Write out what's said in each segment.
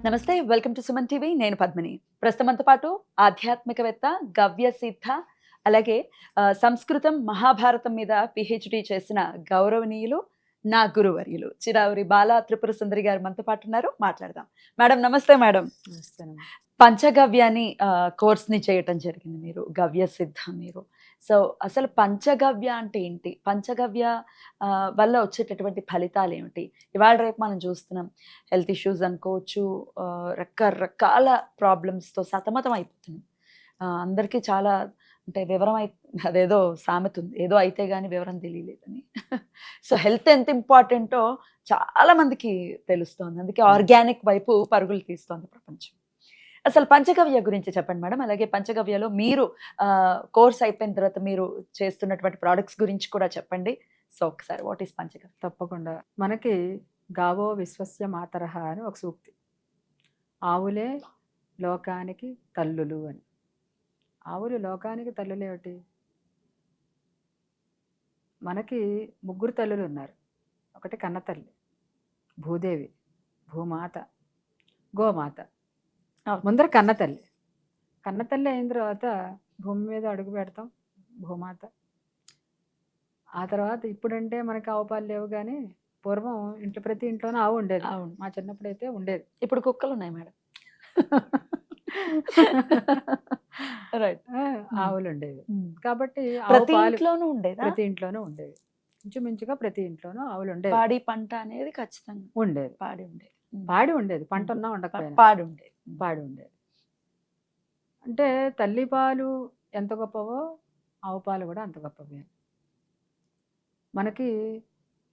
నమస్తే. Welcome to Suman TV. నేను పద్మిని. ప్రస్తుతంతో పాటు ఆధ్యాత్మికవేత్త, గవ్య సిద్ధ, అలాగే సంస్కృతం, మహాభారతం మీద పీహెచ్‌డీ చేసిన గౌరవనీయులు, నా గురువర్యులు చిరావురి బాలా త్రిపుర సుందరి గారు మనతో పాటు ఉన్నారు. మాట్లాడదాం. మేడం నమస్తే మేడం. నమస్కారం. పంచగవ్యాని కోర్స్‌ని చేయటం జరిగింది మీరు. గవ్య సిద్ధ మీరు. సో, అసలు పంచగవ్య అంటే ఏంటి? పంచగవ్య వల్ల వచ్చేటటువంటి ఫలితాలేమిటి? ఇవాళ రేపు మనం చూస్తున్నాం. హెల్త్ ఇష్యూస్ అనుకోవచ్చు, రకరకాల ప్రాబ్లమ్స్‌తో సతమతం అయిపోతున్నాం. అందరికీ చాలా అంటే అదేదో సామెత ఉంది. ఏదో అయితే గాని వివరం తెలియలేదని. సో, హెల్త్ ఎంత ఇంపార్టెంటో చాలా మందికి తెలుస్తోంది. అందుకే ఆర్గానిక్ వైపు పరుగులు తీస్తోంది ప్రపంచం. అసలు పంచగవ్య గురించి చెప్పండి మేడం. అలాగే పంచగవ్యలో మీరు కోర్స్ అయిపోయిన తర్వాత మీరు చేస్తున్నటువంటి ప్రొడక్ట్స్ గురించి కూడా చెప్పండి. సో, ఒకసారి వాట్ ఈస్ పంచగవ్య? తప్పకుండా. మనకి గావో విశ్వస్య మాతరః అని ఒక సూక్తి. ఆవులే లోకానికి తల్లులు అని. ఆవులు లోకానికి తల్లులేమిటి? మనకి ముగ్గురు తల్లులున్నారు. ఒకటి కన్నతల్లి, భూదేవి, భూమాత, గోమాత. అవును. ముందర కన్నతల్లి. కన్నతల్లి అయిన తర్వాత భూమి మీద అడుగు పెడతాం భూమాత. ఆ తర్వాత ఇప్పుడంటే మనకి ఆవు పాలు లేవు గానీ, పూర్వం ప్రతి ఇంట్లోనూ ఆవు ఉండేది. అవును. మా చిన్నప్పుడైతే ఉండేది. ఇప్పుడు కుక్కలున్నాయి మేడం. రైట్. ఆ! హ్మ్. ఆవులుండేవి. హ్మ్. కాబట్టి ఆవు ప్రతి పాలు ఇంట్లోనూ ఉండేదా? ప్రతి ఇంట్లోనూ ఉండేవి. ఇంచుమించుగా ప్రతి ఇంట్లోనూ ఆవులుండేవి. పాడి పంట అనేది ఖచ్చితంగా ఉండేది. పాడి ఉండేది. హ్మ్. పాడి ఉండేది. హ్మ్. పంటున్నా ఉండకపోయినా. పాడి ఉండేది. పాడి ఉండేది. అంటే తల్లి పాలు ఎంత గొప్పవో, ఆవు పాలు గూడా అంత గొప్పవే. మనకి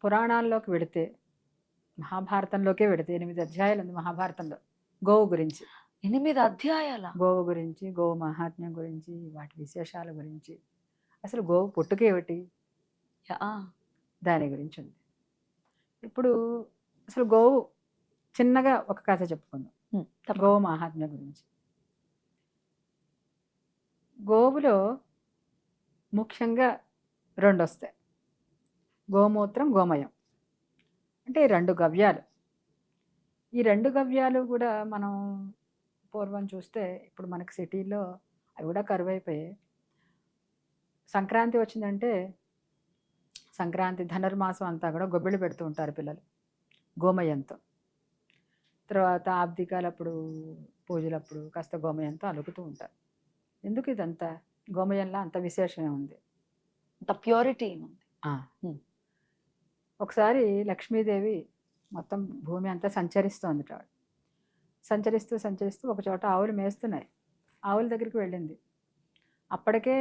పురాణాల్లోకి వెడితే, మహాభారతంలోకే వెడితే 8 అధ్యాయాలుంది మహాభారతంలో గోవు గురించి. 8 అధ్యాయాలా? గోవు గురించి, గోవు మహాత్మ్యం గురించి, వాటి విశేషాల గురించి, అసలు గోవు పుట్టుకేమిటి, ఆ! దాని గురించి ఉంది. ఇప్పుడు అసలు గోవు చిన్నగా ఒక కథ చెప్పుకుందాం. తప్పకుండా. గోవు మహాత్మ్యం గురించి. గోవులో ముఖ్యంగా రెండొస్తాయి. గోమూత్రం, గోమయం. అంటే 2 గవ్యాలు. ఈ 2 గవ్యాలు గూడా మనం పూర్వం చూస్తే ఇప్పుడు మనకి సిటీలో అవి గూడా కరువైపోయాయి. సంక్రాంతి వచ్చిందంటే సంక్రాంతి ధనుర్మాసం అంతా కూడా గొబ్బిళ్ళు పెడుతూ ఉంటారు పిల్లలు గోమయంతో. తర్వాత ఆబ్దికాలప్పుడు, పూజలప్పుడు కాస్త గోమయంతో అలుకుతూ ఉంటారు. ఎందుకు ఇదంతా? గోమయంలో అంత విశేషమే ఉంది. అంత ప్యూరిటీ ఉంది. ఆ! హ్మ్. ఒకసారి లక్ష్మీదేవి మొత్తం భూమి అంతా సంచరిస్తోందట ఆవిడ. సంచరిస్తూ ఒక చోట ఆవులు మేస్తున్నాయి. ఆవుల దగ్గరికి వెళ్ళింది. అప్పటికే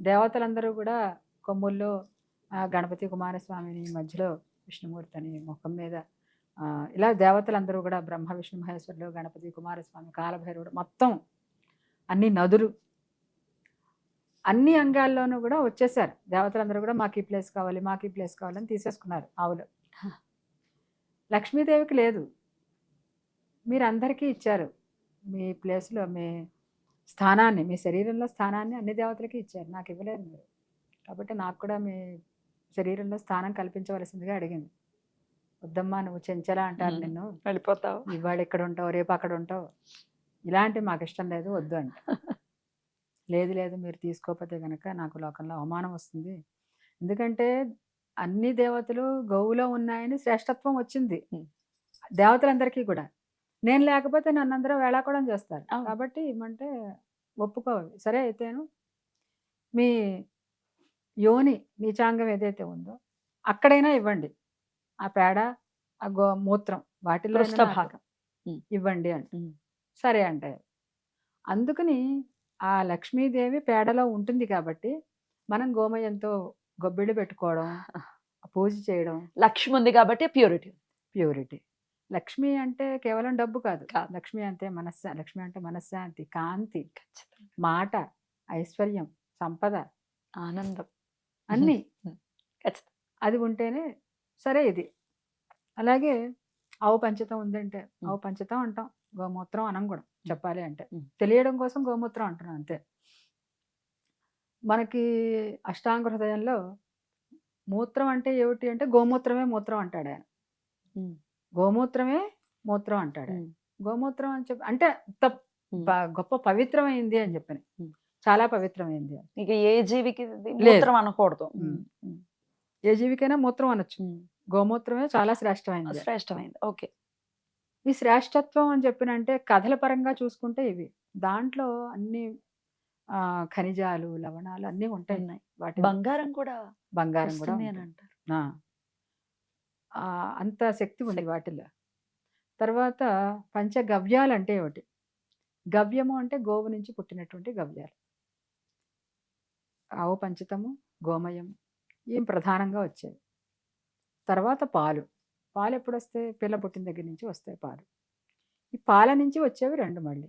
దేవతలందరూ కూడా కొమ్ముల్లో గణపతి కుమారస్వామిని, మధ్యలో విష్ణుమూర్తిని, ముఖం మీద ఇలా దేవతలందరూ కూడా బ్రహ్మ, విష్ణు, మహేశ్వరులు, గణపతి, కుమారస్వామి, కాలభైరవుడు మొత్తం అన్ని నదులు, అన్ని అంగాల్లోనూ కూడా వచ్చేసారు. దేవతలందరూ కూడా మాకు ఈ ప్లేస్ కావాలి, మాకు ఈ ప్లేస్ కావాలని తీసేసుకున్నారు ఆవులు. లక్ష్మీదేవికి లేదు. మీరందరికీ ఇచ్చారు. మీ ప్లేస్‌లో మీ స్థానాన్ని, మీ శరీరంలో స్థానాన్ని అన్ని దేవతలకి ఇచ్చారు. నాకు ఇవ్వలేదు మీరు. కాబట్టి నాకు కూడా మీ శరీరంలో స్థానం కల్పించవలసిందిగా అడిగింది. వద్దమ్మా నువ్వు చెంచల అంటారు నిన్ను. వెళ్ళిపోతావు. ఇవాళ ఇక్కడ ఉంటావు, రేపు అక్కడ ఉంటావు. ఇలాంటివి మాకు ఇష్టం లేదు, వద్దు అంట. లేదు లేదు మీరు తీసుకోకపోతే గనక నాకు లోకంలో అవమానం వస్తుంది. ఎందుకంటే అన్ని దేవతలు గోవులో ఉన్నాయని శ్రేష్టత్వం వచ్చింది. దేవతలందరికీ కూడా. నేను లేకపోతే నన్నందరూ వేళాకోళం చేస్తారు. అవును. కాబట్టి ఇమ్మంటే ఒప్పుకోవాలి. సరే అయితేను మీ యోని నీచాంగం ఏదైతే ఉందో అక్కడైనా ఇవ్వండి. ఆ పేడ, ఆ మూత్రం వాటిల్లో అయినా నాకు పృష్ఠభాగం. ఇవ్వండి అంట. హ్మ్. సరే అంటారు. అందుకని ఆ లక్ష్మీదేవి పేడలో ఉంటుంది కాబట్టి మనం గోమయంతో గొబ్బిళ్ళు పెట్టుకోవడం, పూజ చేయడం లక్ష్మి ఉంది కాబట్టి ప్యూరిటీ. ప్యూరిటీ. లక్ష్మి అంటే కేవలం డబ్బు కాదు. కాదు. లక్ష్మి అంటే లక్ష్మి అంటే మనశ్శాంతి, కాంతి, ఖచ్చితంగా. మాట, ఐశ్వర్యం, సంపద ఆనందం. అన్నీ. ఖచ్చితంగా. అది ఉంటేనే సరే ఇది. అలాగే ఆవు పంచతం ఉందంటే ఆవు పంచతం అంటాం. గోమూత్రం అనం కూడా చెప్పాలి అంటే. తెలియడం కోసం గోమూత్రం అంటున్నాం అంతే. మనకి అష్టాంగ హృదయంలో మూత్రం అంటే ఏమిటి అంటే గోమూత్రమే మూత్రం అంటాడాయన. గోమూత్రమే మూత్రం అంటాడు. గోమూత్రం అని చెప్పి అంటే గొప్ప పవిత్రమైంది అని చెప్పని, ఉమ్. చాలా పవిత్రమైంది అని. ఇక ఏ జీవికి ఇది లేదు. మూత్రం అనకూడదు. ఏ జీవికైనా మూత్రం అనొచ్చు. గోమూత్రమే చాలా శ్రేష్టమైంది. శ్రేష్టమైంది. ఓకే. ఈ శ్రేష్టత్వం అని చెప్పినంటే కథల పరంగా చూసుకుంటే ఇవి దాంట్లో అన్ని ఖనిజాలు, లవణాలు అన్నీ ఉంటాయి. ఉన్నాయి. వాటి బంగారం కూడా బంగారం కూడా వస్తుంది అని ఉంటుంది. అంటారు. అంత శక్తి ఉంది వాటిలో. తర్వాత పంచగవ్యాలు అంటే ఏమిటి? గవ్యము అంటే గోవు నుంచి పుట్టినటువంటి గవ్యాలు. ఆవు పంచతము, గోమయం ఇవి ప్రధానంగా వచ్చేవి. తర్వాత పాలు. పాలు ఎప్పుడు వస్తాయి? పిల్ల పుట్టిన దగ్గర నుంచి వస్తాయి పాలు. ఈ పాల నుంచి వచ్చేవి రెండు మళ్ళీ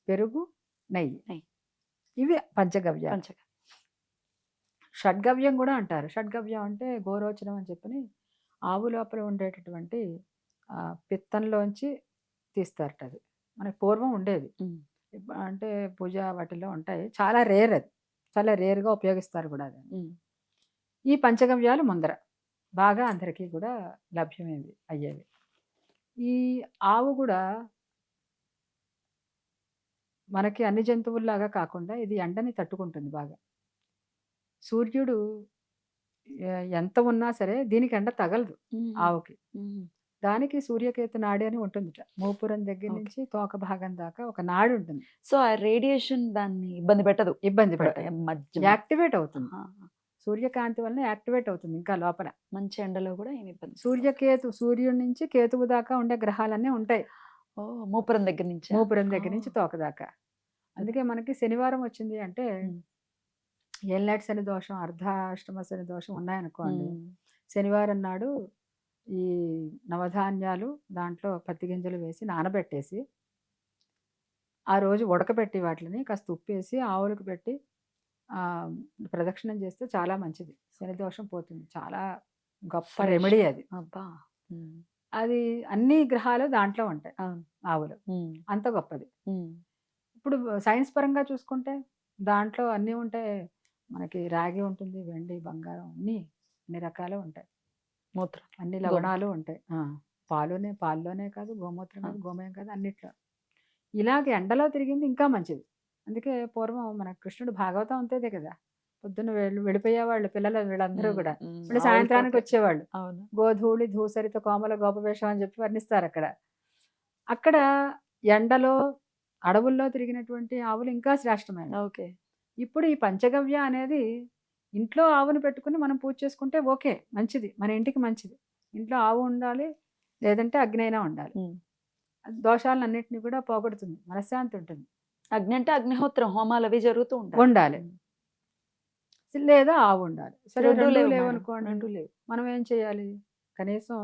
పెరుగు, నెయ్యి. ఇవి పంచగవ్యాలు. షడ్గవ్యం కూడా అంటారు. షడ్గవ్యం అంటే గోరోచనం అని చెప్పని ఆవు లోపల ఉండేటటువంటి పిత్తంలోంచి తీస్తారట. అది మనకి పూర్వం ఉండేది. అంటే పూజ వాటిలో ఉంటాయి. చాలా రేర్ అది. చాలా రేర్గా ఉపయోగిస్తారు కూడా అది. ఈ పంచగవ్యాలు ముందర బాగా అందరికీ కూడా లభ్యమేవి అయ్యేవి. ఈ ఆవు కూడా మనకి అన్ని జంతువుల్లాగా కాకుండా ఇది ఎండని తట్టుకుంటుంది బాగా. సూర్యుడు ఎంత ఉన్నా సరే దీనికి ఎండ తగలదు ఆవుకి. దానికి సూర్యకేతు నాడి అని ఉంటుంది. మూపురం దగ్గర నుంచి తోక భాగం దాకా ఒక నాడి ఉంటుంది. సో ఆ రేడియేషన్ దాన్ని ఇబ్బంది పెట్టదు. యాక్టివేట్ అవుతుంది. సూర్యకాంతి వలన యాక్టివేట్ అవుతుంది. ఇంకా లోపల మంచి ఎండలో కూడా ఏమి ఇబ్బంది. సూర్యుడి నుంచి కేతువు దాకా ఉండే గ్రహాలన్నీ ఉంటాయి. మూపురం దగ్గర నుంచి తోక దాకా. అందుకే మనకి శనివారం వచ్చింది అంటే ఏళ్ళనాటి శని దోషం, అర్ధాష్టమ శని దోషం ఉన్నాయనుకోండి, శనివారం నాడు ఈ నవధాన్యాలు దాంట్లో పత్తి గింజలు వేసి నానబెట్టేసి ఆ రోజు ఉడకబెట్టి వాటిని కాస్త ఉప్పేసి ఆవులకు పెట్టి ప్రదక్షిణం చేస్తే చాలా మంచిది. శని దోషం పోతుంది. చాలా గొప్ప రెమెడీ అది. అది అన్ని గ్రహాలు దాంట్లో ఉంటాయి ఆవులు. అంత గొప్పది. ఇప్పుడు సైన్స్ పరంగా చూసుకుంటే దాంట్లో అన్నీ ఉంటాయి. మనకి రాగి ఉంటుంది, వెండి, బంగారం అన్ని రకాలు ఉంటాయి. మూత్రం అన్ని లవణాలు ఉంటాయి. పాల్లోనే కాదు, గోమూత్రం కాదు, గోమయం కాదు, అన్నిట్లో. ఇలాగ ఎండలో తిరిగింది ఇంకా మంచిది. అందుకే పూర్వం మన కృష్ణుడు భాగవతం అంతేదే కదా. పొద్దున్న వెళ్ళిపోయేవాళ్ళు పిల్లలు వీళ్ళందరూ కూడా. మళ్ళీ సాయంత్రానికి వచ్చేవాళ్ళు. గోధూళి ధూసరిత కోమల గోపవేషం అని చెప్పి వర్ణిస్తారు అక్కడ. అక్కడ ఎండలో అడవుల్లో తిరిగినటువంటి ఆవులు ఇంకా శ్రేష్టమైన. ఓకే. ఇప్పుడు ఈ పంచగవ్య అనేది ఇంట్లో ఆవును పెట్టుకుని మనం పూజ చేసుకుంటే ఓకే, మంచిది, మన ఇంటికి మంచిది. ఇంట్లో ఆవు ఉండాలి, లేదంటే అగ్ని అయినా ఉండాలి. దోషాలన్నింటినీ కూడా పోగొడుతుంది, మనశ్శాంతి ఉంటుంది. అగ్ని అంటే అగ్నిహోత్రం, హోమాలు అవి జరుగుతూ ఉండాలి, లేదా ఆవు ఉండాలి. సరే రెండు లేవనుకోండి, మనం ఏం చేయాలి? కనీసం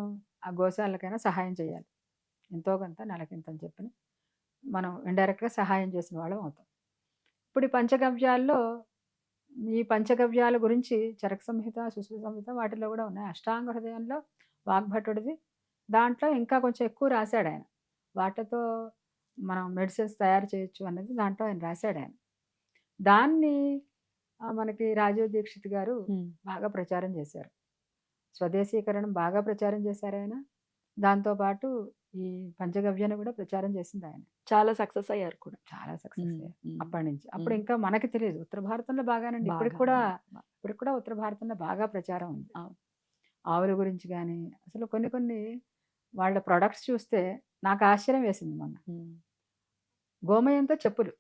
ఆ గోశాలకైనా సహాయం చేయాలి. ఎంతో కొంత నెలకింత అని చెప్పి మనం ఇండైరెక్ట్గా సహాయం చేసిన వాళ్ళం అవుతాం. ఇప్పుడు ఈ పంచగవ్యాల్లో ఈ పంచగవ్యాల గురించి చరక సంహిత, సుశ్రుత సంహిత వాటిలో కూడా ఉన్నాయి. అష్టాంగ హృదయంలో వాగ్భటుడిది, దాంట్లో ఇంకా కొంచెం ఎక్కువ రాశాడు ఆయన. వాటితో మనం మెడిసిన్స్ తయారు చేయొచ్చు అన్నది దాంట్లో ఆయన రాశాడు ఆయన. దాన్ని మనకి రాజీవ్ దీక్షిత్ గారు బాగా ప్రచారం చేశారు. స్వదేశీకరణం బాగా ప్రచారం చేశారు ఆయన. దాంతోపాటు ఈ పంచగవ్యాన్ని కూడా ప్రచారం చేసింది ఆయన. చాలా సక్సెస్ అయ్యారు కూడా. చాలా సక్సెస్ అయ్యారు అప్పటి నుంచి. అప్పుడు ఇంకా మనకి తెలియదు. ఉత్తర భారతంలో బాగానండి. ఇప్పటికి కూడా ఉత్తర భారతంలో బాగా ప్రచారం ఉంది ఆవుల గురించి. కానీ అసలు కొన్ని వాళ్ళ ప్రొడక్ట్స్ చూస్తే నాకు ఆశ్చర్యం వేసింది. మొన్న గోమయంతో చెప్పులు,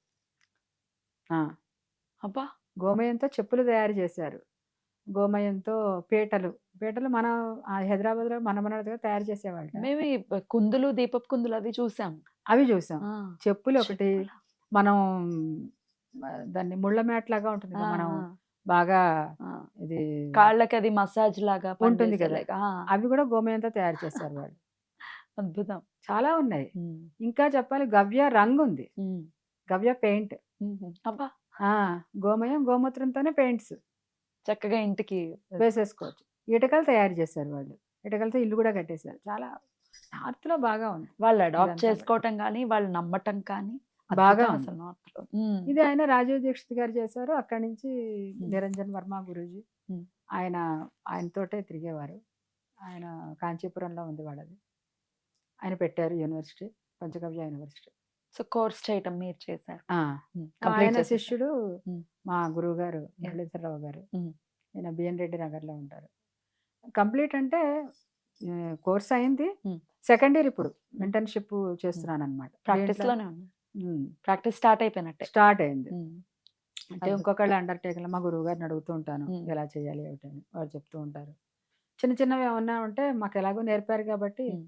గోమయంతో చెప్పులు తయారు చేశారు. గోమయంతో పీటలు మనం హైదరాబాద్లో మన తయారు చేసేవాళ్ళు. మేము కుందులు, దీపపు కుందులు అవి చూసాం. చెప్పులు ఒకటి, మనం దాన్ని ముళ్ళ మ్యాట్ లాగా ఉంటుంది, మనం బాగా ఇది కాళ్ళకి అది మసాజ్ లాగా ఉంటుంది కదా, అవి కూడా గోమయంతో తయారు చేశారు వాళ్ళు. అద్భుతం. చాలా ఉన్నాయి. ఇంకా చెప్పాలి, గవ్య రంగు ఉంది, గవ్య పెయింట్. గోమయం గోమూత్రంతోనే పెయింట్స్ చక్కగా ఇంటికి వేసేసుకోవచ్చు. ఇటుకలు తయారు చేశారు వాళ్ళు. ఇటుకలతో ఇల్లు కూడా కట్టేశారు. చాలా నార్త్ లో బాగా ఉంది. వాళ్ళు అడాప్ట్ చేసుకోవటం కానీ, వాళ్ళు నమ్మటం కానీ బాగా అసలు నార్త్ లో. ఇది ఆయన రాజీవ్ దీక్షిత్ గారు చేశారు. అక్కడి నుంచి నిరంజన్ వర్మ గురూజీ ఆయనతోటే తిరిగేవారు. ఆయన కాంచీపురంలో ఉంది వాళ్ళది. ఆయన పెట్టారు యూనివర్సిటీ. పంచగవ్య యూనివర్సిటీ. సో కోర్స్ చేయటం మీరు చేశారు. ఆ! కంప్లీట్ ఆయన చేసేసారు. శిష్యుడు ఉమ్. మా గురువు గారు మురళీధరరావు గారు. ఉమ్. ఈయన బిఎన్ రెడ్డి నగర్లో ఉంటారు. కంప్లీట్ అంటే కోర్స్ అయింది. ఉమ్. సెకండ్ ఇయర్ ఇప్పుడు ఇంటర్న్‌షిప్ చేస్తున్నాను అనమాట. ప్రాక్టీస్ లోనే ఉన్నా. ప్రాక్టీస్ స్టార్ట్ అయిపోయినట్టే. స్టార్ట్ అయింది. ఉమ్. అంటే అద్భుతం. ఇంకొకళ్ళు అండర్‌టేకింగ్‌లో మా గురువు గారిని అడుగుతూ ఉంటాను. ఎలా చేయాలి ఏమిటని. వారు చెప్తూ ఉంటారు. చిన్న చిన్నవి ఏమన్నా ఉంటే మాకు ఎలాగో నేర్పారు కాబట్టి ఉమ్.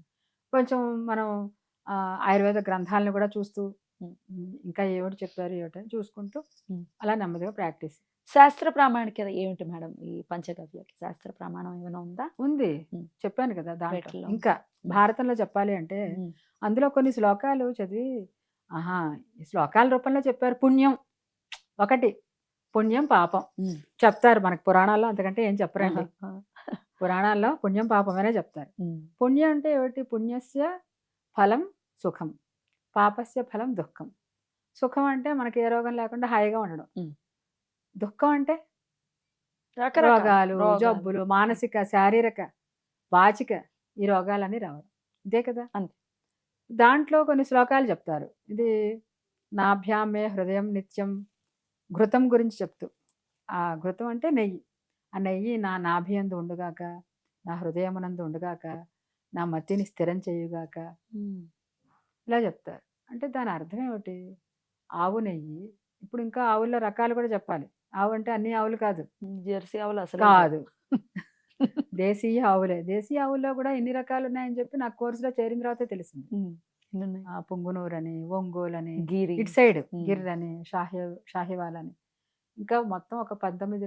కొంచెం మనం ఆయుర్వేద గ్రంథాలను కూడా చూస్తూ ఉమ్. ఇంకా ఏమిటి చెప్పారు ఏమిటని చూసుకుంటూ ఉమ్. అలా నెమ్మదిగా ప్రాక్టీస్. శాస్త్ర ప్రామాణికత ఏమిటి మేడం ఈ పంచగవ్యకి? శాస్త్ర ప్రమాణం ఏమైనా ఉందా? ఉంది. ఉమ్. చెప్పాను కదా దాంట్లో. వేటిల్లో? ఇంకా భారతంలో చెప్పాలి అంటే ఉమ్. అందులో కొన్ని శ్లోకాలు చదివి ఆహా! ఈ శ్లోకాల రూపంలో చెప్పారు. పుణ్యం ఒకటి. పుణ్యం, పాపం ఉమ్. చెప్తారు మనకు పురాణాల్లో. అంతకంటే ఏం చెప్పరండి. ఆహా. పురాణాల్లో పుణ్యం, పాపమనే చెప్తారు. ఉమ్. పుణ్యం అంటే ఏమిటి? పుణ్యస్య ఫలం సుఖం, పాపస్య ఫలం దుఃఖం. సుఖం అంటే మనకి ఏ రోగం లేకుండా హాయిగా ఉండడం. ఉమ్. దుఃఖం అంటే రకరకాల రోగాలు, రోగాలు. జబ్బులు, మానసిక, శారీరక, వాచిక ఈ రోగాలన్నీ రావడం. ఇదే కదా. అంతే. దాంట్లో కొన్ని శ్లోకాలు చెప్తారు. ఇది నాభ్యామే హృదయం నిత్యం ఘృతం గురించి చెప్తూ. ఆ ఘృతం అంటే నెయ్యి. ఆ నెయ్యి నా నాభియందు ఉండుగాక, నా హృదయమునందు ఉండుగాక, నా మతిని స్థిరం చేయుగాక, ఉమ్. ఇలా చెప్తారు. అంటే దాని అర్థం ఏమిటి? ఆవు నెయ్యి. ఇప్పుడు ఇంకా ఆవుల్లో రకాలు కూడా చెప్పాలి. ఆవు అంటే అన్ని ఆవులు కాదు. జెర్సీ ఆవులు అసలు కాదు. దేశీయ ఆవులే. దేశీయ ఆవుల్లో కూడా ఇన్ని రకాలు ఉన్నాయని చెప్పి నాకు కోర్సులో చేరిన తర్వాతే తెలిసింది. పుంగునూరని, ఒంగోలని, గిరి. ఇటు సైడ్ ఉమ్. గిర్రని, షాహివాల్ అని, ఇంకా మొత్తం ఒక 19,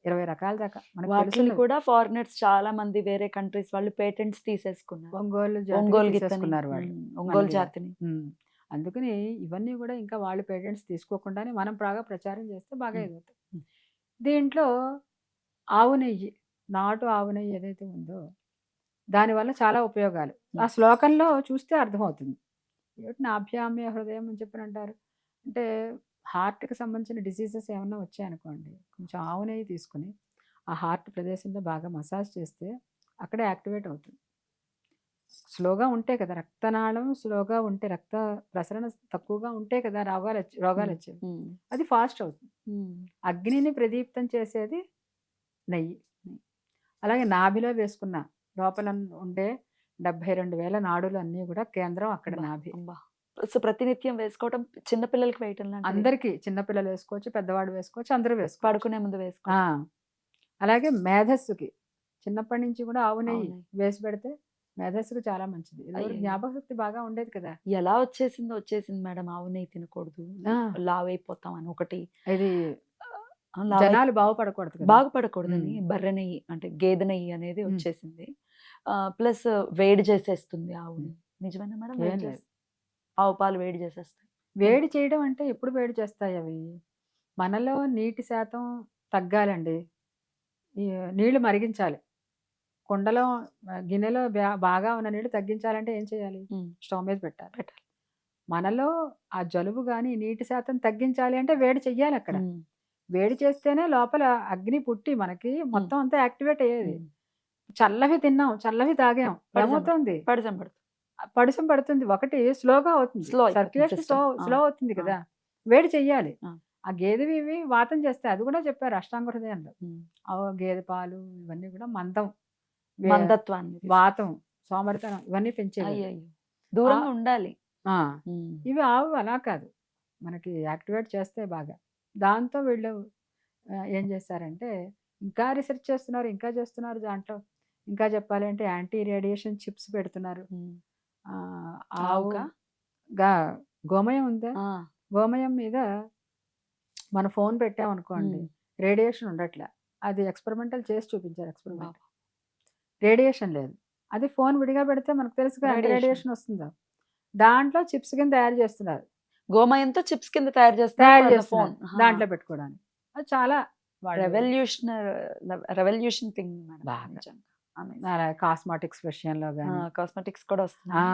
20 రకాల దాకా మనకు వాటిని తెలుసున్నవి. కూడా ఫారినర్స్ చాలా మంది వేరే కంట్రీస్ వాళ్ళు పేటెంట్స్ తీసేసుకున్నారు. ఒంగోలు ఒంగోలు జాతిని గిత్తని, తీసేసుకున్నారు వాళ్ళు. ఒంగోలు మన జాతిని. అందుకని ఇవన్నీ కూడా ఇంకా వాళ్ళు పేటెంట్స్ తీసుకోకుండానే మనం బాగా ప్రచారం చేస్తే బాగా ఉమ్. ఎదుగుతాయి. దీంట్లో ఆవు నెయ్యి, నాటు ఆవు నెయ్యి ఏదైతే ఉందో దానివల్ల చాలా ఉపయోగాలు ఆ శ్లోకంలో చూస్తే అర్థమవుతుంది. ఏమిటి నాభ్యామ్య హృదయం అని చెప్పని అంటారు అంటే హార్ట్కి సంబంధించిన డిసీజెస్ ఏమన్నా వచ్చాయనుకోండి, కొంచెం ఆవు నెయ్యి తీసుకుని ఆ హార్ట్ ప్రదేశంలో బాగా మసాజ్ చేస్తే అక్కడే యాక్టివేట్ అవుతుంది. స్లోగా ఉంటే కదా రక్తనాళం, స్లోగా ఉంటే రక్త ప్రసరణ తక్కువగా ఉంటే కదా రోగాలు వచ్చేవి. అది ఫాస్ట్ అవుతుంది. అగ్నిని ప్రదీప్తం చేసేది నెయ్యి. అలాగే నాభిలో వేసుకున్న లోపల ఉండే 72,000 నాడులు అన్నీ కూడా కేంద్రం అక్కడ నాభి. సో ప్రతినిత్యం వేసుకోవడం చిన్నపిల్లలకి వేయటం అందరికీ, చిన్నపిల్లలు వేసుకోవచ్చు, పెద్దవాడు వేసుకోవచ్చు, అందరూ వేసుకోవచ్చు. పడుకునే ముందు వేసుకో. అలాగే మేధస్సుకి చిన్నప్పటి నుంచి కూడా ఆవు నెయ్యి వేసి పెడితే మేధస్సుకు చాలా మంచిది. జ్ఞాపక శక్తి బాగా ఉండేది కదా. ఎలా వచ్చేసింది మేడం ఆవు నెయ్యి తినకూడదు, లావ్ అయిపోతాం అని ఒకటి. ఇది జనాలు బాగుపడకూడదని బర్రె నెయ్యి అంటే గేదె నెయ్యి అనేది వచ్చేసింది. ప్లస్ వేడి చేసేస్తుంది ఆవుని. నిజమేనా మేడం? ఆవు పాలు వేడి చేసేస్తాయి. వేడి చేయడం అంటే ఎప్పుడు వేడి చేస్తాయి అవి? మనలో నీటి శాతం తగ్గాలండి. నీళ్లు మరిగించాలి. కుండలో గిన్నెలో బాగా ఉన్న నీళ్లు తగ్గించాలంటే ఏం చేయాలి? స్టవ్ మీద పెట్టాలి. మనలో ఆ జలుబు కానీ నీటి శాతం తగ్గించాలి అంటే వేడి చెయ్యాలి. అక్కడ వేడి చేస్తేనే లోపల అగ్ని పుట్టి మనకి మొత్తం అంతా యాక్టివేట్ అయ్యేది. చల్లవి తిన్నాం, చల్లవి తాగాం, ఏమవుతుంది? పడుసం పడుతుంది. ఒకటి స్లోగా అవుతుంది, సర్క్యులేషన్ స్లో అవుతుంది కదా. వేడి చెయ్యాలి. ఆ గేదెవి ఇవి వాతం చేస్తాయి. అది కూడా చెప్పారు అష్టాంగ హృదయంలో. గేదె పాలు ఇవన్నీ కూడా మందత్వాన్ని, వాతం, సోమరితనం ఇవన్నీ పెంచేవి. దూరంగా ఉండాలి. ఇవి ఆవు అలా కాదు, మనకి యాక్టివేట్ చేస్తే బాగా. దాంతో వీళ్ళు ఏం చేస్తారంటే ఇంకా రీసెర్చ్ చేస్తున్నారు, ఇంకా చేస్తున్నారు. దాంట్లో ఇంకా చెప్పాలి అంటే యాంటీ రేడియేషన్ చిప్స్ పెడుతున్నారు. గోమయం ఉందా, గోమయం మీద మన ఫోన్ పెట్టామనుకోండి రేడియేషన్ ఉండట్లే. అది ఎక్స్పెరిమెంటల్ చేసి చూపించారు. రేడియేషన్ లేదు. అది ఫోన్ విడిగా పెడితే మనకు తెలుసుగా రేడియేషన్ వస్తుందా. దాంట్లో చిప్స్ కింద తయారు చేస్తున్నారు. గోమయంతో చిప్స్ కింద తయారు చేస్తారు ఫోన్ దాంట్లో పెట్టుకోవడానికి. అది చాలా రెవల్యూషన్ థింగ్. కాస్మెటిక్స్ విషయంలో కానీ కాస్మెటిక్స్ కూడా వస్తున్నాయి,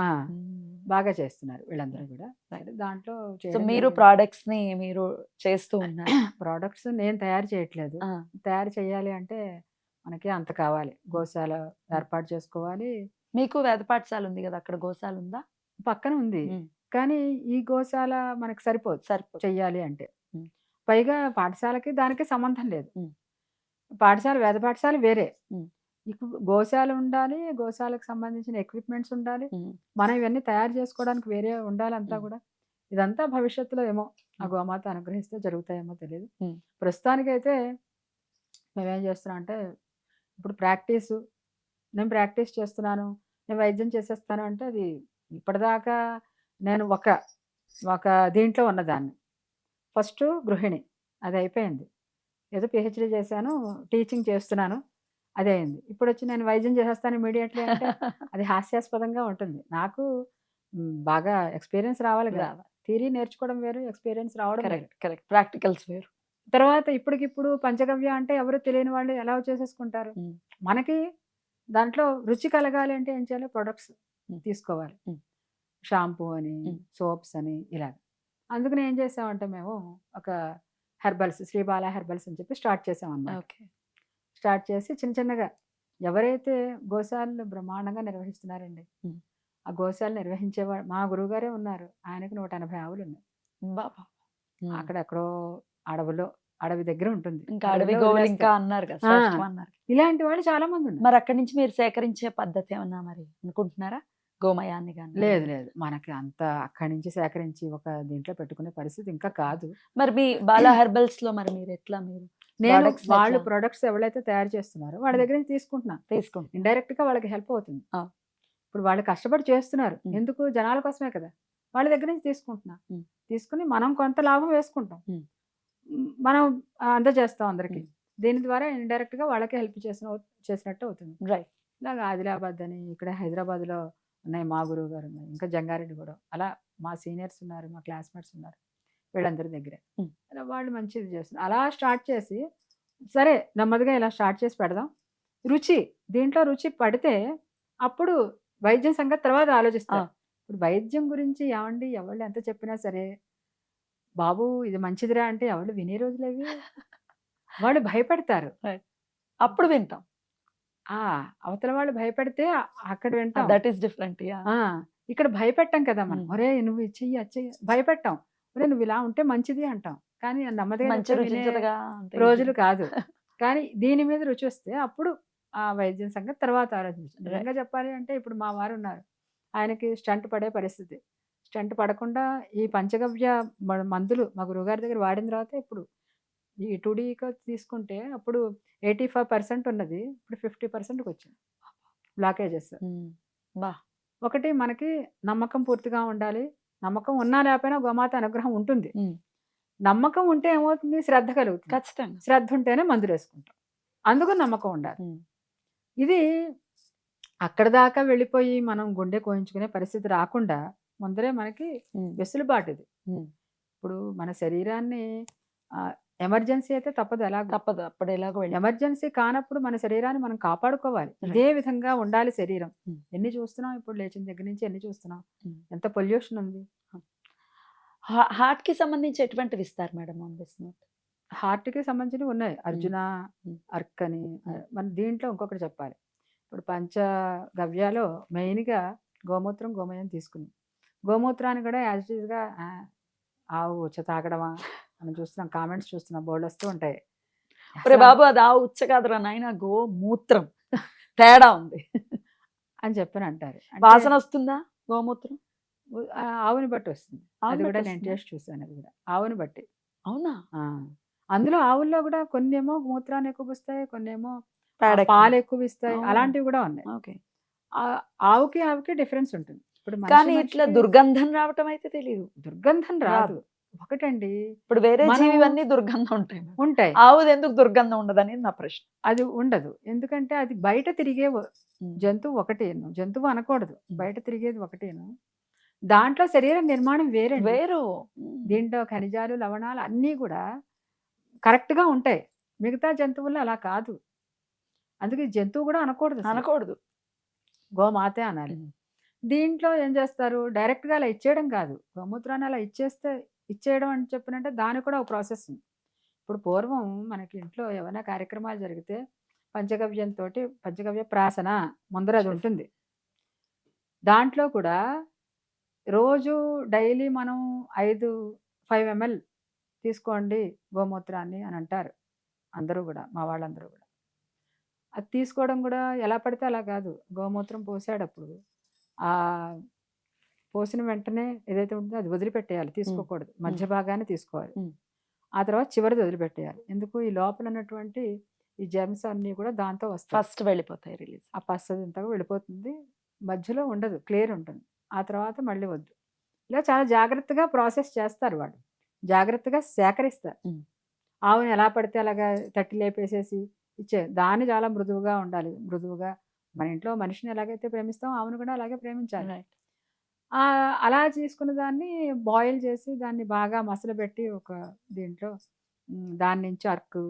బాగా చేస్తున్నారు వీళ్ళందరూ కూడా. దాంట్లో మీరు ప్రోడక్ట్స్ ని మీరు చేస్తూ ఉన్నారు. ప్రోడక్ట్స్ నేను తయారు చేయట్లేదు. తయారు చేయాలి అంటే మనకి అంత కావాలి. గోశాల ఏర్పాటు చేసుకోవాలి. మీకు వేద పాఠశాల ఉంది కదా, అక్కడ గోశాల ఉందా? పక్కన ఉంది. కానీ ఈ గోశాల మనకు సరిపోదు సరిపోదు. చెయ్యాలి అంటే. ఉమ్. పైగా పాఠశాలకి దానికి సంబంధం లేదు. ఉమ్. పాఠశాల వేద పాఠశాల వేరే. ఉమ్. ఇప్పుడు గోశాల ఉండాలి, గోశాలకు సంబంధించిన ఎక్విప్మెంట్స్ ఉండాలి, ఉమ్. మనం ఇవన్నీ తయారు చేసుకోవడానికి వేరే ఉండాలి అంతా ఉమ్. కూడా. ఇదంతా భవిష్యత్తులో ఏమో ఆ ఉమ్. గోమాత అనుగ్రహిస్తే జరుగుతాయేమో తెలియదు. ఉమ్. ప్రస్తుతానికైతే మేమేం చేస్తున్నాం అంటే, ఇప్పుడు నేను ప్రాక్టీస్ చేస్తున్నాను, నేను వైద్యం చేసేస్తాను అంటే అది ఇప్పటిదాకా నేను ఒక ఒక దీంట్లో ఉన్నదాన్ని. ఫస్ట్ గృహిణి, అది అయిపోయింది. ఏదో పిహెచ్డీ చేశాను, టీచింగ్ చేస్తున్నాను, అదే అయింది. ఇప్పుడు వచ్చి నేను వైద్యం చేసేస్తాను ఇమీడియట్లీ అంటే అది హాస్యాస్పదంగా ఉంటుంది. నాకు బాగా ఎక్స్పీరియన్స్ రావాలి కదా. రావాలి. థియరీ నేర్చుకోవడం వేరు, ఎక్స్పీరియన్స్ రావడం వేరు. Correct, correct. ప్రాక్టికల్స్ వేరు. తర్వాత ఇప్పటికిప్పుడు పంచగవ్య అంటే ఎవరు తెలియని వాళ్ళు ఎలా చేసేసుకుంటారు. ఉమ్. మనకి దాంట్లో రుచి కలగాలి అంటే ఏం చేయాలి, ప్రొడక్ట్స్ ఉమ్. తీసుకోవాలి. ఉమ్. షాంపూ అని, ఉమ్. సోప్స్ అని ఇలాగ. అందుకని ఏం చేసామంటే మేము ఒక హెర్బల్స్, శ్రీబాల హెర్బల్స్ అని చెప్పి స్టార్ట్ చేసామన్నమాట. ఓకే. స్టార్ట్ చేసి చిన్న చిన్నగా ఎవరైతే గోశాలను బ్రహ్మాండంగా నిర్వహిస్తున్నారండి, ఉమ్. ఆ గోశాల నిర్వహించేవాడు మా గురువుగారే ఉన్నారు. ఆయనకి 180 ఆవులు ఉన్నాయి. బాబా. ఉమ్. అక్కడెక్కడో అడవి దగ్గర ఉంటుంది. ఇంకా అడవి అడవిలో గోవులు వదిలేస్తారు. ఇంకా అన్నారు కదా, శ్రేష్టం అన్నారు. ఇలాంటి వాళ్ళు చాలా మంది ఉన్నారు. మరి అక్కడి నుంచి మీరు సేకరించే పద్ధతి ఏమన్నా మరి అనుకుంటున్నారా, గోమయాన్ని కానీ? లేదు లేదు, మనకి అంత అక్కడి నుంచి సేకరించి ఒక దీంట్లో పెట్టుకునే పరిస్థితి ఇంకా కాదు. మరి మీ బాలా హెర్బల్స్ లో మరి మీరు ఎట్లా మీరు నేను products ని వాళ్ళు ఎట్లా? ప్రొడక్ట్స్ ఎవరైతే తయారు చేస్తున్నారో వాళ్ళ దగ్గర నుంచి తీసుకుంటున్నాను. తీసుకుంటాం? ఇండైరెక్ట్ గా వాళ్ళకి హెల్ప్ అవుతుంది. ఆ. ఇప్పుడు వాళ్ళు కష్టపడి చేస్తున్నారు, ఉమ్. ఎందుకు జనాల కోసమే కదా. వాళ్ళ దగ్గర నుంచి తీసుకుంటున్నా, ఉమ్. తీసుకుని మనం కొంత లాభం వేసుకుంటాం. ఉమ్. మనం అందజేస్తాం అందరికి. ఉమ్. దీని ద్వారా ఇండైరెక్ట్ గా వాళ్ళకి హెల్ప్ చేసినట్టు అవుతుంది. రైట్. ఇలాగ ఆదిలాబాద్ అని, ఇక్కడ హైదరాబాద్ లో ఉన్నాయి మా గురువు గారు ఉన్నాయి, ఇంకా జంగారెడ్డి కూడా, అలా మా సీనియర్స్ ఉన్నారు, మా క్లాస్మేట్స్ ఉన్నారు, వీళ్ళందరి దగ్గరే. ఉమ్. అలా వాళ్ళు మంచిది చేస్తున్నారు. అలా స్టార్ట్ చేసి సరే నెమ్మదిగా ఇలా స్టార్ట్ చేసి పెడదాం. దీంట్లో రుచి పడితే అప్పుడు వైద్యం సంగతి తర్వాత ఆలోచిస్తారు. ఇప్పుడు వైద్యం గురించి ఏమండి ఎవళ్ళు ఎంత చెప్పినా సరే, బాబు ఇది మంచిదిరా అంటే ఎవళ్ళు వినే రోజులు అవి. వాళ్ళు భయపెడతారు. అప్పుడు వింటాం. అవతల వాళ్ళు భయపెడితే అక్కడ వింటాం. That is different. ఇక్కడ భయపెట్టాం కదా మనం. ఉమ్. ఒరే నువ్వు ఇది చెయ్యి, అది చెయ్యి, భయపెట్టాం. ఒరే నువ్వు ఇలా ఉంటే మంచిది అంటాం. కానీ నెమ్మదిగా మంచి చెప్తే రుచి వినే ఉంటదిగా అంటే రోజులు కాదు. కానీ దీని మీద రుచి వస్తే అప్పుడు ఆ వైద్యం సంగతి తర్వాత ఆలోచించు. నిజంగా చెప్పాలి అంటే ఇప్పుడు మా వారు ఉన్నారు, ఆయనకి స్టంట్ పడే పరిస్థితి. స్టంట్ పడకుండా ఈ పంచగవ్య మందులు మా గురువుగారి దగ్గర వాడిన తర్వాత ఇప్పుడు ఈ 2D తీసుకుంటే అప్పుడు 85% ఉన్నది, ఇప్పుడు 50%కి వచ్చింది బ్లాకేజెస్. ఉమ్. బా. ఒకటి మనకి నమ్మకం పూర్తిగా ఉండాలి. నమ్మకం ఉన్నా లేకపోయినా గోమాత అనుగ్రహం ఉంటుంది. ఉమ్. నమ్మకం ఉంటే ఏమవుతుంది, శ్రద్ధ కలుగుతుంది. ఖచ్చితంగా. శ్రద్ధ ఉంటేనే మందులు వేసుకుంటాం. అందుకు నమ్మకం ఉండాలి. ఉమ్. ఇది అక్కడ దాకా వెళ్ళిపోయి మనం గుండె కోయించుకునే పరిస్థితి రాకుండా ముందరే మనకి ఉమ్. వెసులుబాటు ఇది. ఉమ్. ఇప్పుడు మన శరీరాన్ని ఎమర్జెన్సీ అయితే తప్పదు, తప్పదు, అప్పుడు ఎలాగో వెళ్ళి. ఎమర్జెన్సీ కానప్పుడు మన శరీరాన్ని మనం కాపాడుకోవాలి. ఇదే విధంగా ఉండాలి శరీరం. ఉమ్. ఎన్ని చూస్తున్నాం ఇప్పుడు, లేచిన దగ్గర నుంచి ఎన్ని చూస్తున్నాం, ఉమ్. ఎంత పొల్యూషన్ ఉంది. హార్ట్ కి సంబంధించి ఎటువంటివి ఇస్తారు madam on this note? Heart కి సంబంధించినవి ఉన్నాయి, అర్జున, ఉమ్. అర్క్ అని. మన దీంట్లో ఇంకొకటి చెప్పాలి. ఇప్పుడు పంచగవ్యాలో మెయిన్గా గోమూత్రం, గోమయం తీసుకుని, గోమూత్రాన్ని కూడా యాజ్ ఇట్ ఈస్గా ఆవు ఉచ్చ తాగడమా మనం చూస్తున్నాం, కామెంట్స్ చూస్తున్నాం, బోర్డు వస్తూ ఉంటాయి. బాబు అది ఆ ఉచ్చ కాదురా నాయన, గోమూత్రం తేడా ఉంది అని చెప్పని అంటారు. వాసన వస్తుందా గోమూత్రం? ఆవుని బట్టి వస్తుంది. అది కూడా నేను వస్తుందా? టేస్ట్ చూసాను. అది కూడా ఆవుని బట్టి. అవునా? అందులో ఆవుల్లో కూడా కొన్ని ఏమో మూత్రాన్ని ఎక్కువ ఇస్తాయి, కొన్ని ఏమో పేడ ఎక్కువ. పాలు ఎక్కువ ఇస్తాయి, అవును. అలాంటివి కూడా ఉన్నాయి. ఓకే. ఆవుకి డిఫరెన్స్ ఉంటుంది. ఇప్పుడు కానీ ఇట్లా దుర్గంధం రావటం అయితే తెలియదు. దుర్గంధం రాదు. ఒకటండి, ఇప్పుడు వేరే మనం- జీవివన్నీ దుర్గంధం ఉంటాయి. ఉంటాయి, ఆవుది ఎందుకు దుర్గంధం ఉండదు అనేది నా ప్రశ్న. అది ఉండదు. ఎందుకంటే అది బయట తిరిగే జంతువు ఒకటేను. జంతువు అనకూడదు, బయట తిరిగేది ఒకటేను. దాంట్లో శరీర నిర్మాణం వేరే. వేరు. దీంట్లో ఖనిజాలు, లవణాలు అన్నీ కూడా కరెక్ట్ గా ఉంటాయి. మిగతా జంతువుల్లో అలా కాదు. అందుకే జంతువు కూడా అనకూడదు, అనకూడదు, గోమాతే అనాలి. దీంట్లో ఏం చేస్తారు, డైరెక్ట్ గా అలా ఇచ్చేయడం కాదు. గోమూత్రాన్ని అలా ఇచ్చేయడం అని చెప్పినంటే దానికి కూడా ఒక ప్రాసెస్ ఉంది. ఇప్పుడు పూర్వం మనకి ఇంట్లో ఏమైనా కార్యక్రమాలు జరిగితే పంచగవ్య ప్రాసన ముందర అది ఉంటుంది. దాంట్లో కూడా రోజు డైలీ మనం 5 ml తీసుకోండి గోమూత్రాన్ని అని అంటారు అందరూ కూడా, మా వాళ్ళందరూ కూడా. అది తీసుకోవడం కూడా ఎలా పడితే అలా కాదు. గోమూత్రం పోసాడప్పుడు ఆ పోసిన వెంటనే ఏదైతే ఉంటుందో అది వదిలిపెట్టేయాలి, తీసుకోకూడదు. మధ్య భాగాన్ని తీసుకోవాలి. ఆ తర్వాత చివరిది వదిలిపెట్టేయాలి. ఎందుకు, ఈ లోపల ఉన్నటువంటి ఈ జెమ్స్ అన్నీ కూడా దాంతో వస్తాయి. ఫస్ట్ వెళ్ళిపోతాయి రిలీజ్. ఆ పస్ అంతా వెళ్ళిపోతుంది, మధ్యలో ఉండదు, క్లియర్ ఉంటుంది. ఆ తర్వాత మళ్ళీ వద్దు. ఇలా చాలా జాగ్రత్తగా ప్రాసెస్ చేస్తారు వాళ్ళు, జాగ్రత్తగా సేకరిస్తారు. ఆవుని ఎలా పడితే అలాగా తట్టి లేపేసేసి ఇచ్చే దాన్ని చాలా మృదువుగా ఉండాలి. మృదువుగా మన ఇంట్లో మనిషిని ఎలాగైతే ప్రేమిస్తామో ఆవును కూడా అలాగే ప్రేమించాలి. రైట్. అలా చేసుకున్న దాన్ని బాయిల్ చేసి దాన్ని బాగా మసలబెట్టి ఒక దీంట్లో దాని నుంచి అర్కు